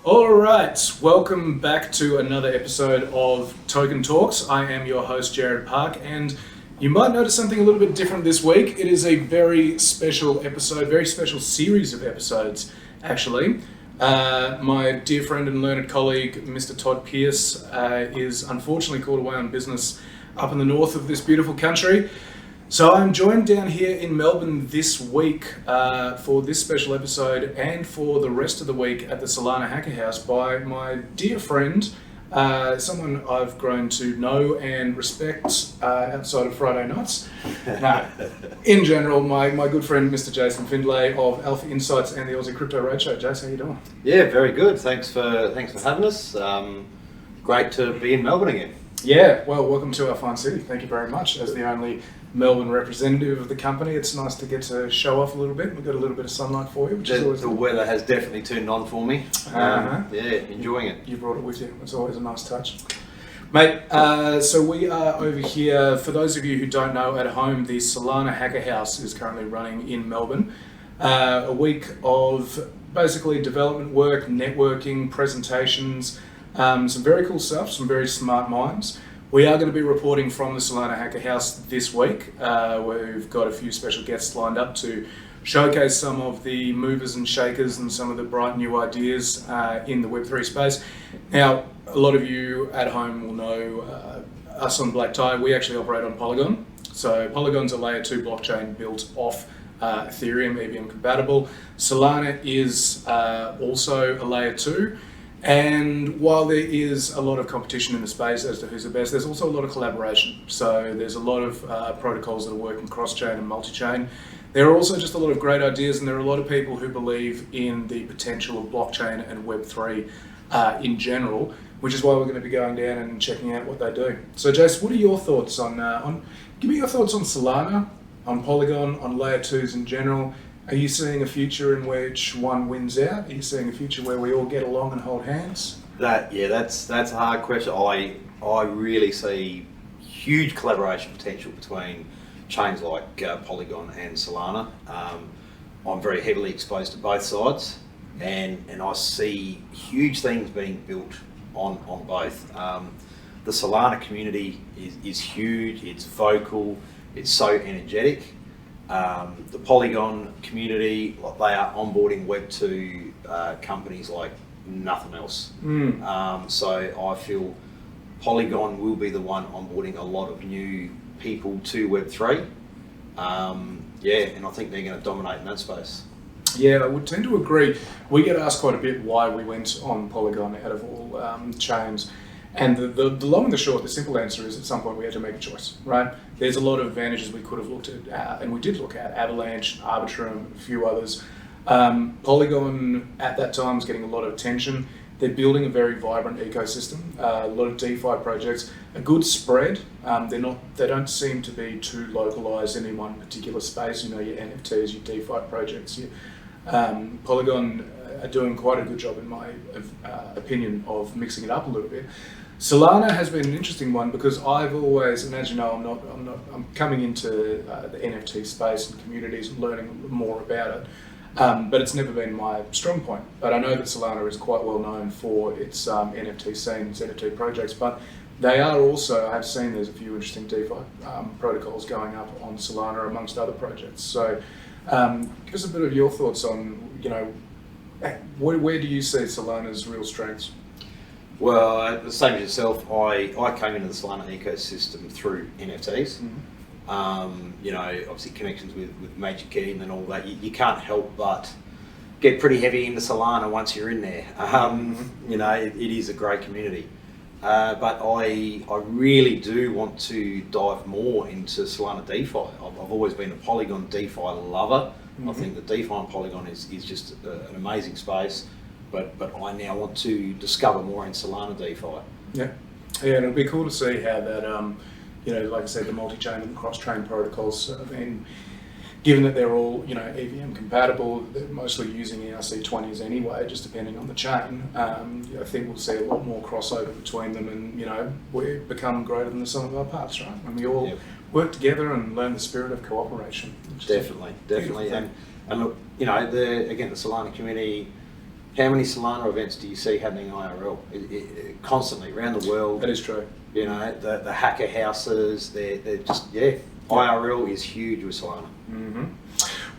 All right, welcome back to another episode of Token Talks. I am your host, Jarrad Park, and you might notice something a little bit different this week. It is a very special episode, very special series of episodes, actually. My dear friend and learned colleague, Mr. Todd Pierce, is unfortunately called away on business up in the north of this beautiful country. So I'm joined down here in Melbourne this week for this special episode and for the rest of the week at the Solana Hacker House by my dear friend, someone I've grown to know and respect outside of Friday nights. No, in general, my good friend, Mr. Jason Findlay of Alpha Insights and the Aussie Crypto Roadshow. Jason, how you doing? Yeah, very good. Thanks for having us. Great to be in Melbourne again. Yeah, well, welcome to our fine city. Thank you very much. As the only Melbourne representative of the company, it's nice to get to show off a little bit. We've got a little bit of sunlight for you, which is always... The weather has definitely turned on for me. Yeah, enjoying it. You brought it with you. It's always a nice touch. Mate, so we are over here. For those of you who don't know at home, the Solana Hacker House is currently running in Melbourne. A week of basically development work, networking, presentations, some very cool stuff, some very smart minds. We are going to be reporting from the Solana Hacker House this week. We've got a few special guests lined up to showcase some of the movers and shakers and some of the bright new ideas in the Web3 space. Now, a lot of you at home will know us on Black Tie. We actually operate on Polygon. So Polygon's a layer 2 blockchain built off Ethereum, EVM compatible. Solana is also a layer 2. And while there is a lot of competition in the space as to who's the best, there's also a lot of collaboration. So there's a lot of protocols that are working cross-chain and multi-chain. There are also just a lot of great ideas, and there are a lot of people who believe in the potential of blockchain and Web3 in general, which is why we're going to be going down and checking out what they do. So Jace, what are your thoughts on give me your thoughts on Solana, on Polygon, on layer 2s in general? Are you seeing a future in which one wins out? Are you seeing a future where we all get along and hold hands? That's a hard question. I really see huge collaboration potential between chains like Polygon and Solana. I'm very heavily exposed to both sides, and I see huge things being built on both. The Solana community is huge. It's vocal. It's so energetic. The Polygon community, they are onboarding Web2 companies like nothing else. So I feel Polygon will be the one onboarding a lot of new people to Web3. And I think they're going to dominate in that space. Yeah, I would tend to agree. We get asked quite a bit why we went on Polygon out of all chains. And the long and the short, the simple answer is at some point we had to make a choice, right? There's a lot of advantages we could have looked at, and we did look at, Avalanche, Arbitrum, a few others. Polygon at that time was getting a lot of attention. They're building a very vibrant ecosystem, a lot of DeFi projects, a good spread. They don't seem to be too localized in any one particular space. You know, your NFTs, your DeFi projects. Polygon are doing quite a good job, in my opinion, of mixing it up a little bit. Solana has been an interesting one because I've always, and as you know, I'm coming into the NFT space and communities and learning more about it. But it's never been my strong point. But I know that Solana is quite well known for its NFT scene, its NFT projects. But they are also, I have seen there's a few interesting DeFi protocols going up on Solana amongst other projects. So give us a bit of your thoughts on, where do you see Solana's real strengths? Well, the same as yourself, I came into the Solana ecosystem through NFTs. Obviously connections with Magic Eden and all that. You can't help but get pretty heavy into Solana once you're in there. It is a great community. But I really do want to dive more into Solana DeFi. I've always been a Polygon DeFi lover. I think the DeFi on Polygon is just an amazing space. But I now want to discover more in Solana DeFi. Yeah, and it'll be cool to see how that, like I said, the multi-chain and the cross-chain protocols, and given that they're all, EVM compatible, they're mostly using ERC20s anyway, just depending on the chain. I think we'll see a lot more crossover between them, and we become greater than the sum of our parts, right? When we all work together and learn the spirit of cooperation. Definitely. And look, the Solana community. how many Solana events do you see happening IRL? Constantly around the world. That is true. You know, the hacker houses, they're just, IRL is huge with Solana. Mm-hmm.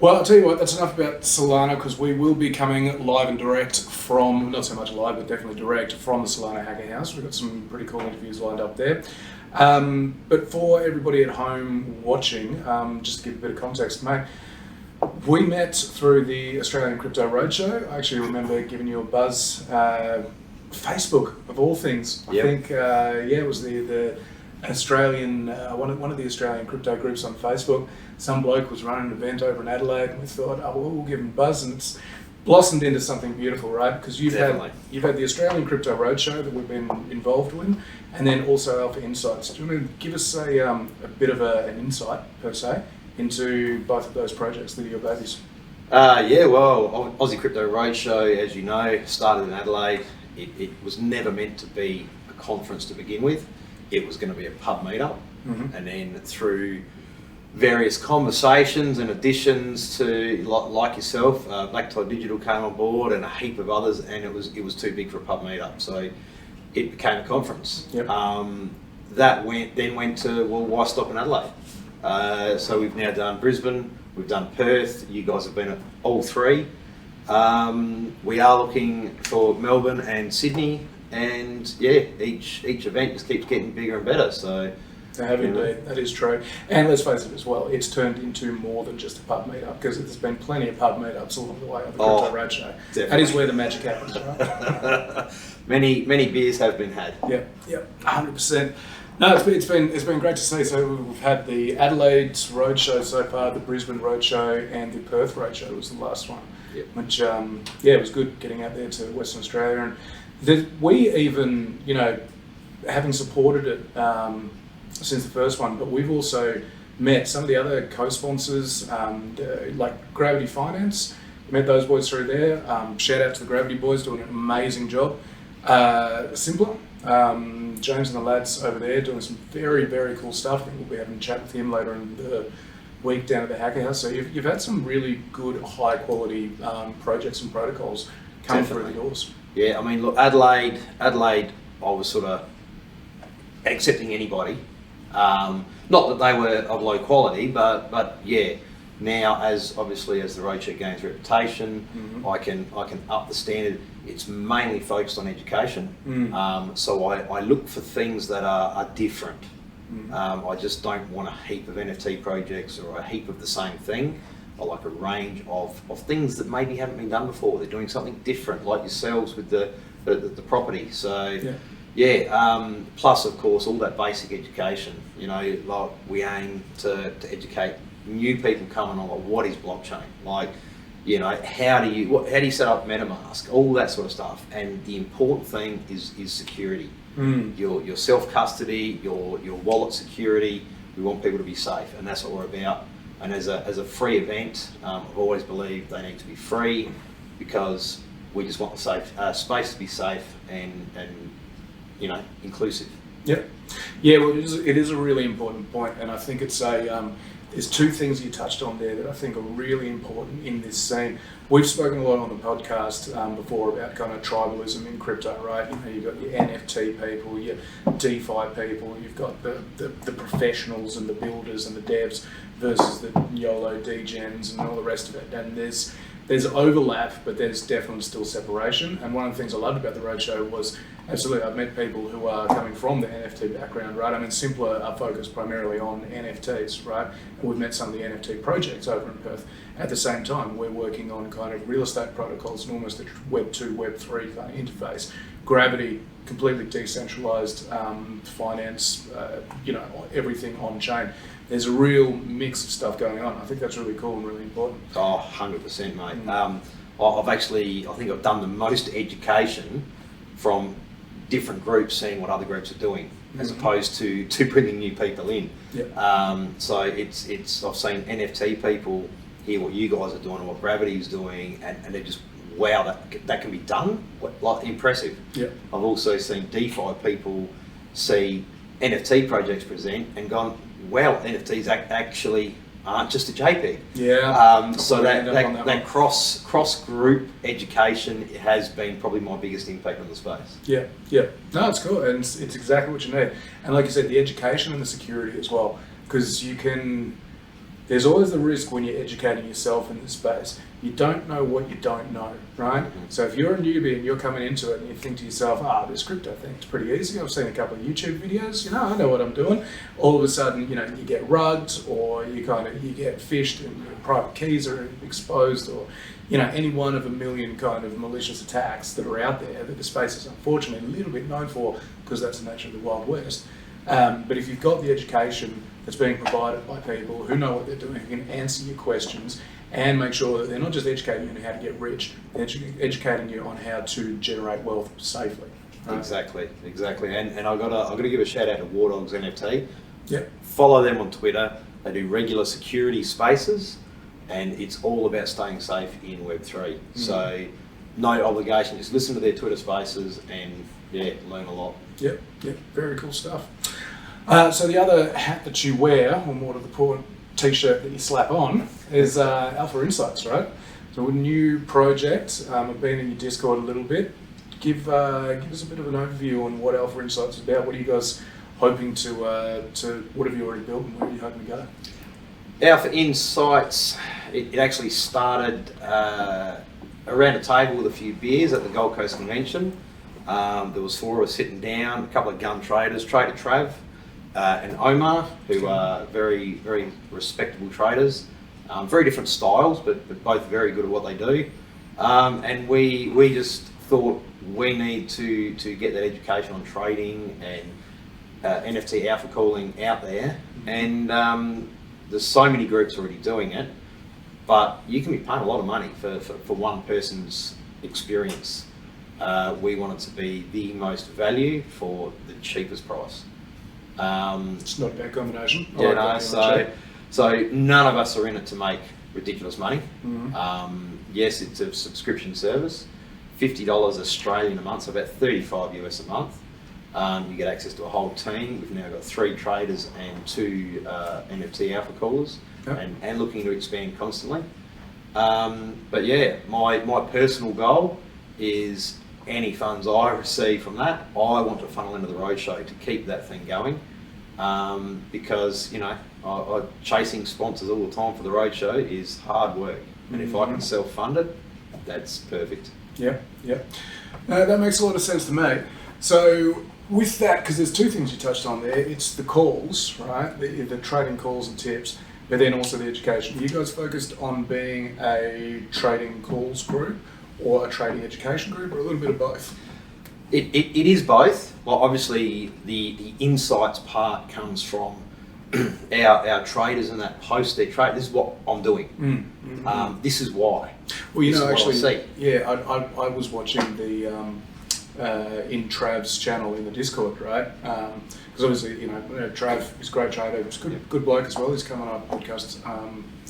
Well, I'll tell you what, that's enough about Solana, because we will be coming live and direct from, not so much live, but definitely direct from the Solana Hacker House. We've got some pretty cool interviews lined up there. But for everybody at home watching, just to give a bit of context, mate, we met through the Australian Crypto Roadshow. I actually remember giving you a buzz, Facebook of all things. I think, it was the Australian, one of the Australian crypto groups on Facebook. Some bloke was running an event over in Adelaide, and we thought, we'll give him a buzz, and it's blossomed into something beautiful, right? Because you've had the Australian Crypto Roadshow that we've been involved with, and then also Alpha Insights. Do you want to give us a bit of an insight, per se, into both of those projects that are your babies? Well, Aussie Crypto Roadshow, as you know, started in Adelaide. It was never meant to be a conference to begin with. It was going to be a pub meetup, and then through various conversations and additions to, like yourself, Black Tie Digital came on board, and a heap of others, and it was too big for a pub meetup, so it became a conference. That went to, well, why stop in Adelaide? So we've now done Brisbane, we've done Perth. You guys have been at all three. We are looking for Melbourne and Sydney. And each event just keeps getting bigger and better. So they have indeed, that is true. And let's face it as well, it's turned into more than just a pub meetup, because there's been plenty of pub meetups along the way on the Crypto Roadshow. That is where the magic happens, right? many beers have been had. Yep, 100%. No, it's been great to see. So we've had the Adelaide Roadshow so far, the Brisbane Roadshow, and the Perth Roadshow was the last one. Which it was good getting out there to Western Australia. And we even, having supported it since the first one, but we've also met some of the other co-sponsors, like Gravity Finance. Met those boys through there. Shout out to the Gravity boys, doing an amazing job. Simpler, James and the lads over there doing some very, very cool stuff. I think we'll be having a chat with him later in the week down at the Hacker House. So you've had some really good, high quality projects and protocols come through the doors. Yeah, I mean, look, Adelaide, I was sort of accepting anybody. Not that they were of low quality, but now as the roadshow gains reputation, I can up the standard. It's mainly focused on education. So I look for things that are different. I just don't want a heap of NFT projects or a heap of the same thing. I like a range of things that maybe haven't been done before. They're doing something different, like yourselves with the property. So plus of course all that basic education. Like we aim to educate new people coming on, like, what is blockchain? Like, how do you set up MetaMask? All that sort of stuff. And the important thing is security. Your self-custody, your wallet security. We want people to be safe, and that's what we're about. And as a free event, I've always believed they need to be free, because we just want the space to be safe and inclusive. Yeah, well, it is a really important point, and I think it's there's two things you touched on there that I think are really important in this scene. We've spoken a lot on the podcast before about kind of tribalism in crypto, right? You've got your NFT people, your DeFi people, you've got the professionals and the builders and the devs versus the YOLO degens and all the rest of it. And there's overlap, but there's definitely still separation. And one of the things I loved about the roadshow was, absolutely, I've met people who are coming from the NFT background, right? I mean, Simpler are focused primarily on NFTs, right? And we've met some of the NFT projects over in Perth. At the same time, we're working on kind of real estate protocols and almost a Web 2, Web 3 kind of interface. Gravity, completely decentralized finance, everything on chain. There's a real mix of stuff going on. I think that's really cool and really important. Oh, 100%, mate. I think I've done the most education from different groups, seeing what other groups are doing, as opposed to bringing new people in. So I've seen NFT people hear what you guys are doing and what Gravity is doing, and they're just, wow, that can be done. Like, impressive. I've also seen DeFi people see NFT projects present and gone, wow, NFTs actually aren't just a JPEG. Yeah. So that cross group education has been probably my biggest impact on the space. Yeah, yeah. No, it's cool, and it's exactly what you need. And like you said, the education and the security as well, because there's always the risk when you're educating yourself in this space. You don't know what you don't know, right? Mm-hmm. So if you're a newbie and you're coming into it and you think to yourself, this crypto thing is pretty easy. I've seen a couple of YouTube videos, I know what I'm doing. All of a sudden, you get rugged, or you get phished, and your private keys are exposed, or any one of a million kind of malicious attacks that are out there that the space is unfortunately a little bit known for, because that's the nature of the Wild West. But if you've got the education that's being provided by people who know what they're doing, who can answer your questions, and make sure that they're not just educating you on how to get rich, they're educating you on how to generate wealth safely. Right? Exactly. And I've got to give a shout out to War Dogs NFT. Yep. Follow them on Twitter. They do regular security spaces, and it's all about staying safe in Web3. So no obligation, just listen to their Twitter spaces and learn a lot. Yep, very cool stuff. So the other hat that you wear, or more to the point, t-shirt that you slap on, is Alpha Insights, right? So a new project. I've been in your Discord a little bit. Give us a bit of an overview on what Alpha Insights is about. What are you guys hoping to what have you already built, and where are you hoping to go? Alpha Insights, it actually started around a table with a few beers at the Gold Coast Convention. There was 4 of us sitting down, a couple of gun traders, Trader Trav, and Omar, who are very, very respectable traders. Very different styles, but both very good at what they do. And we just thought we need to get that education on trading and NFT alpha calling out there. And there's so many groups already doing it, but you can be paying a lot of money for one person's experience. We want it to be the most value for the cheapest price. It's not a bad combination. So none of us are in it to make ridiculous money. Mm-hmm. Yes, it's a subscription service, $50 Australian a month, so about $35 US a month. You get access to a whole team. We've now got 3 traders and 2 NFT alpha callers, and looking to expand constantly. But yeah, my personal goal is any funds I receive from that, I want to funnel into the roadshow to keep that thing going, because I'm chasing sponsors all the time for the roadshow is hard work, and if I can self-fund it, that's perfect. Yeah. That makes a lot of sense to me. So with that, because there's 2 things you touched on there, it's the calls, right? The trading calls and tips, but then also the education. Are you guys focused on being a trading calls group, or a trading education group, or a little bit of both? It is both. Well, obviously the insights part comes from our traders and that post their trade. This is what I'm doing. This is why. Well, actually, I was watching the in Trav's channel in the Discord, right? Because obviously, Trav is a great trader. He's good bloke as well. He's come on our podcast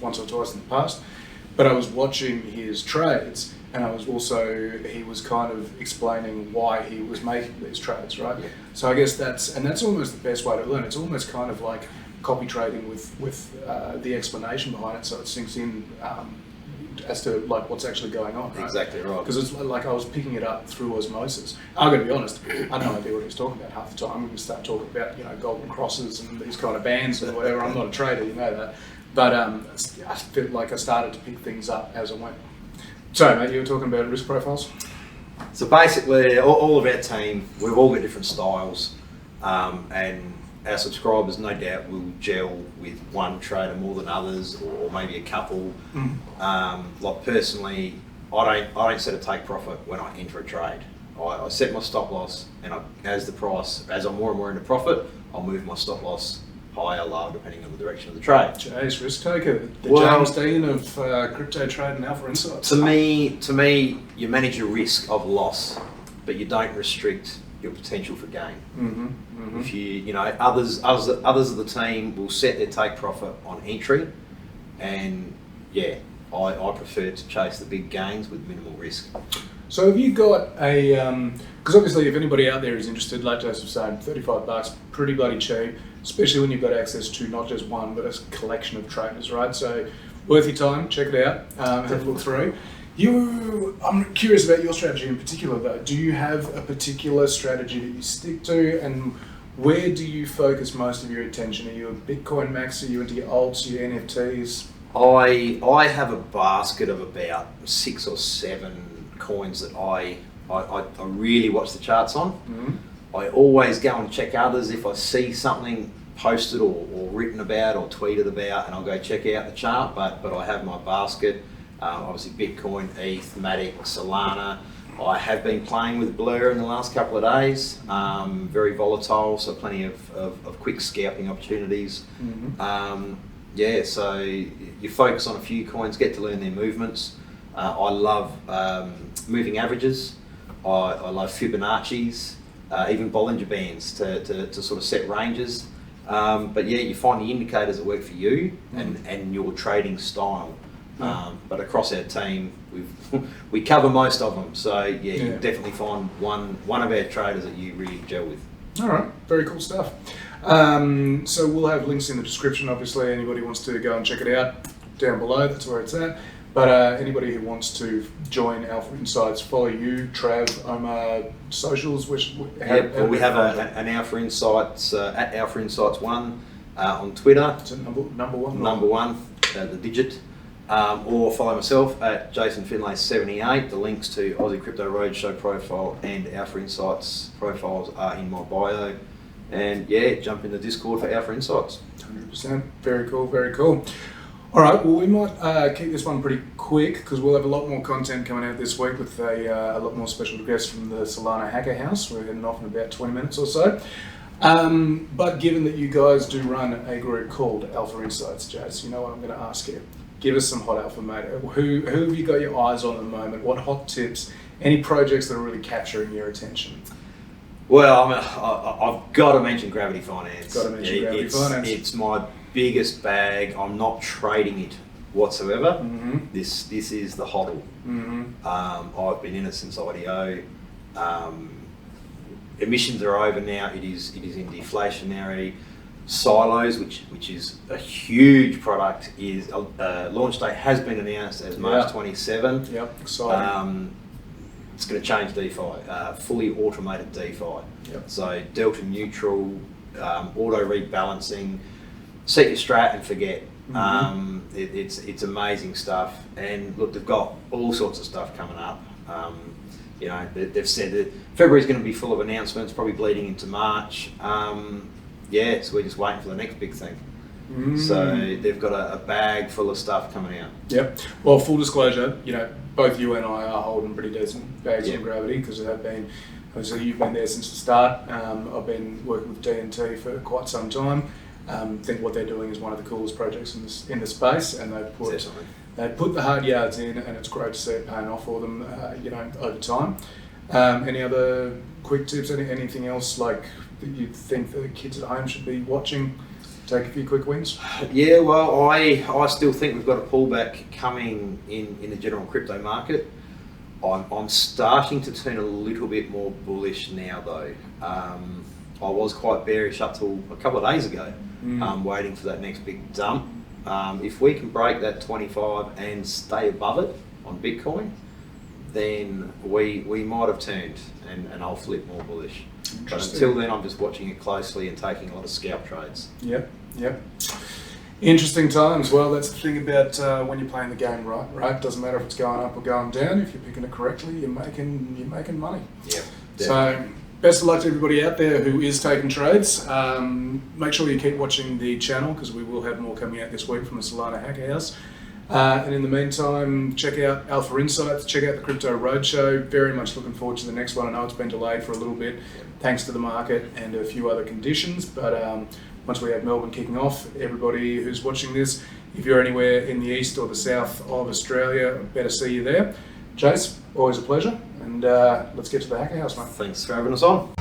once or twice in the past. But I was watching his trades, and he was kind of explaining why he was making these trades, right? Yeah. So I guess that's almost the best way to learn. It's almost kind of like copy trading with the explanation behind it, so it sinks in as to like what's actually going on. Right? Exactly right. Because it's like I was picking it up through osmosis. I'm going to be honest, I had no idea what he was talking about half the time. I'm going to start talking about golden crosses and these kind of bands and whatever. I'm not a trader, you know that. But I feel like I started to pick things up as I went. Sorry, mate, you were talking about risk profiles? So basically, all of our team, we've all got different styles, and our subscribers, no doubt, will gel with one trader more than others, or maybe a couple. Like personally, I don't set a take profit when I enter a trade. I set my stop loss, and as I'm more and more into profit, I'll move my stop loss higher, lower, depending on the direction of the trade. Jace, risk taker, the James Dean of crypto trade and Alpha Insights. To me, you manage your risk of loss, but you don't restrict your potential for gain. If others of the team will set their take profit on entry, and I prefer to chase the big gains with minimal risk. So have you got a, because obviously if anybody out there is interested, like Joseph was saying, $35, pretty bloody cheap. especially when you've got access to not just one, but a collection of traders, right? So worth your time, check it out, have a look through. I'm curious about your strategy in particular though. Do you have a particular strategy that you stick to, and where do you focus most of your attention? Are you a Bitcoin max? Are you into your alts, your NFTs? I have a basket of about 6 or 7 coins that I really watch the charts on. Mm-hmm. I always go and check others if I see something posted or written about or tweeted about, and I'll go check out the chart. But I have my basket. Obviously Bitcoin, ETH, Matic, Solana. I have been playing with Blur in the last couple of days. Very volatile, so plenty of quick scalping opportunities. Mm-hmm. So you focus on a few coins, get to learn their movements. I love moving averages. I love Fibonacci's, even Bollinger Bands to sort of set ranges. But yeah, you find the indicators that work for you and your trading style. But across our team, we cover most of them. So yeah, you definitely find one of our traders that you really gel with. All right, very cool stuff. So we'll have links in the description. Obviously, anybody wants to go and check it out down below, that's where it's at. But anybody who wants to join Alpha Insights, follow you, Trav, Omar, socials. We have an Alpha Insights at Alpha Insights 1 on Twitter. It's number one. Number one, the digit. Or follow myself at Jason Findlay 78. The links to Aussie Crypto Roadshow profile and Alpha Insights profiles are in my bio. And yeah, jump in the Discord for Alpha Insights. 100%. Very cool, very cool. All right, well, we might keep this one pretty quick because we'll have a lot more content coming out this week with a lot more special guests from the Solana Hacker House. We're heading off in about 20 minutes or so. But given that you guys do run a group called Alpha Insights, Jace, you know what I'm going to ask you. Give us some hot alpha, mate. Who have you got your eyes on at the moment? What hot tips? Any projects that are really capturing your attention? Well, I've got to mention Gravity Finance. Gravity Finance. It's my biggest bag. I'm not trading it whatsoever. Mm-hmm. This is the hodl. Mm-hmm. I've been in it since IDO. Emissions are over now. It is in deflationary. Silos, which is a huge product, is launch date has been announced as March 27. Yep, exciting. It's going to change DeFi, fully automated DeFi. Yep. So delta neutral, auto rebalancing, set your strat and forget. Mm-hmm. It's amazing stuff. And look, they've got all sorts of stuff coming up. They've said that February's going to be full of announcements, probably bleeding into March. So we're just waiting for the next big thing. So they've got a bag full of stuff coming out. Yep. Well, full disclosure, both you and I are holding pretty decent bags on Gravity because obviously you've been there since the start. I've been working with D&T for quite some time. I think what they're doing is one of the coolest projects in the space, and they put the hard yards in, and it's great to see it paying off for them, over time. Any other quick tips? Anything else like that you think the kids at home should be watching? Take a few quick wins. Yeah, well, I still think we've got a pullback coming in the general crypto market. I'm starting to turn a little bit more bullish now, though. I was quite bearish up till a couple of days ago, waiting for that next big dump. If we can break that 25 and stay above it on Bitcoin, then we might have turned and I'll flip more bullish. But until then, I'm just watching it closely and taking a lot of scalp trades. Yep. Interesting times. Well, that's the thing about when you're playing the game right? Doesn't matter if it's going up or going down. If you're picking it correctly, you're making money. Yeah. So best of luck to everybody out there who is taking trades. Make sure you keep watching the channel because we will have more coming out this week from the Solana Hacker House. And in the meantime, check out Alpha Insights, check out the Crypto Roadshow. Very much looking forward to the next one. I know it's been delayed for a little bit thanks to the market and a few other conditions, but once we have Melbourne kicking off, everybody who's watching this, if you're anywhere in the east or the south of Australia, better see you there. Jace, always a pleasure, and let's get to the Hacker House, mate. Thanks for having us on.